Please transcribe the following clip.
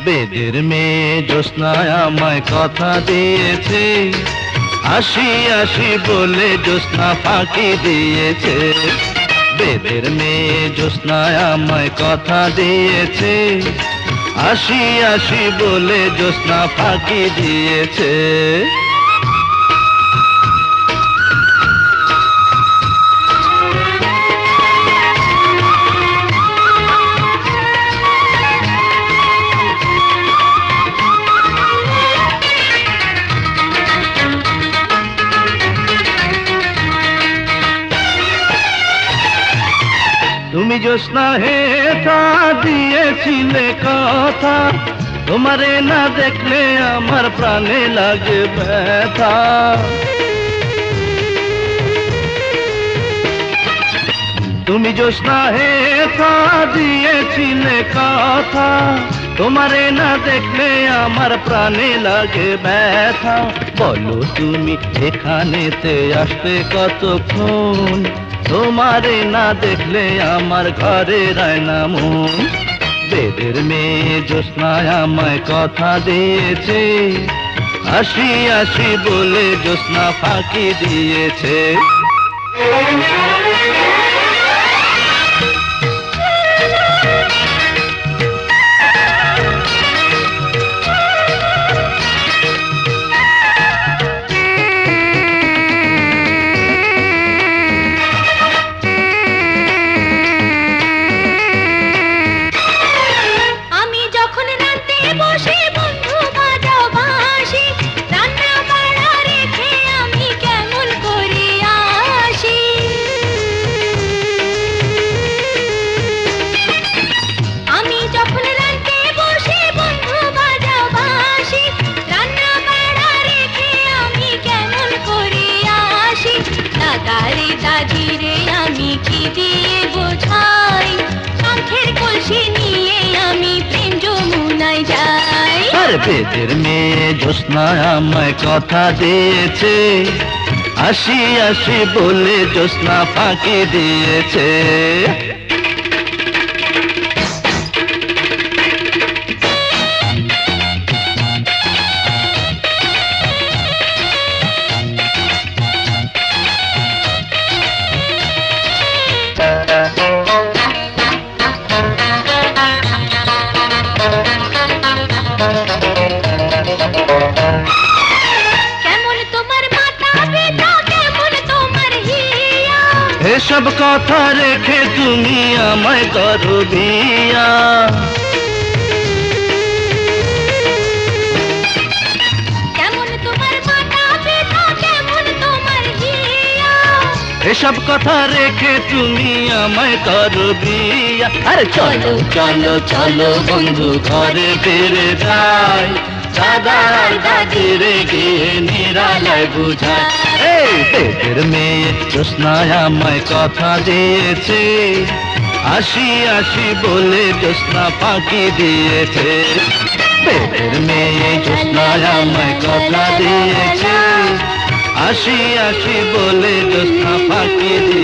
বেদের মেয়ে জ্যোৎস্নায় আমায় কথা দিয়েছে, আসি আসি বলে জ্যোৎস্না ফাঁকি দিয়েছে। বেদের মেয়ে জ্যোৎস্নায় আমায় কথা দিয়েছে, আসি আসি বলে জ্যোৎস্না ফাঁকি দিয়েছে। তুমি জ্যোৎস্না হে তা দিয়েছিলে কথা, তোমারে না দেখলে আমার প্রাণে লাগে ব্যথা। তুমি জ্যোৎস্না হে তা দিয়েছিলে কথা, তোমারে না দেখলে আমার প্রাণে লাগে ব্যথা। বলো তুমি এখানেতে আসতে কতক্ষণ, তোমারে না দেখলে আমার ঘরে রায় না মন। বেদের মেয়ে জ্যোৎস্নায় আমায় কথা দিয়েছে, আসি আসি বলে জ্যোৎস্না ফাঁকি দিয়েছে। বেদের মেয়ে জ্যোৎস্নায় আমায় কথা দিয়েছে, আসি আসি বলে জ্যোৎস্না ফাঁকি দিয়েছে। এসব কথা রেখে তুমি আমায় করো বিয়া, এসব কথা রেখে তুমি আমায় করো বিয়া। আরে চলো চলো চলো বন্ধু ঘরে ফিরে যাই, দাদা আর দাদির গিয়ে নিরালায় বুঝায়। এই বেদের মেয়ে জ্যোৎস্নায় আমায় কথা দিয়েছে, আসি আসি বলে জ্যোৎস্না ফাঁকি দিয়েছে। বেদের মেয়ে জ্যোৎস্নায় আমায় কথা দিয়েছে, আসি আসি বলে জ্যোৎস্না ফাঁকি দিয়েছে।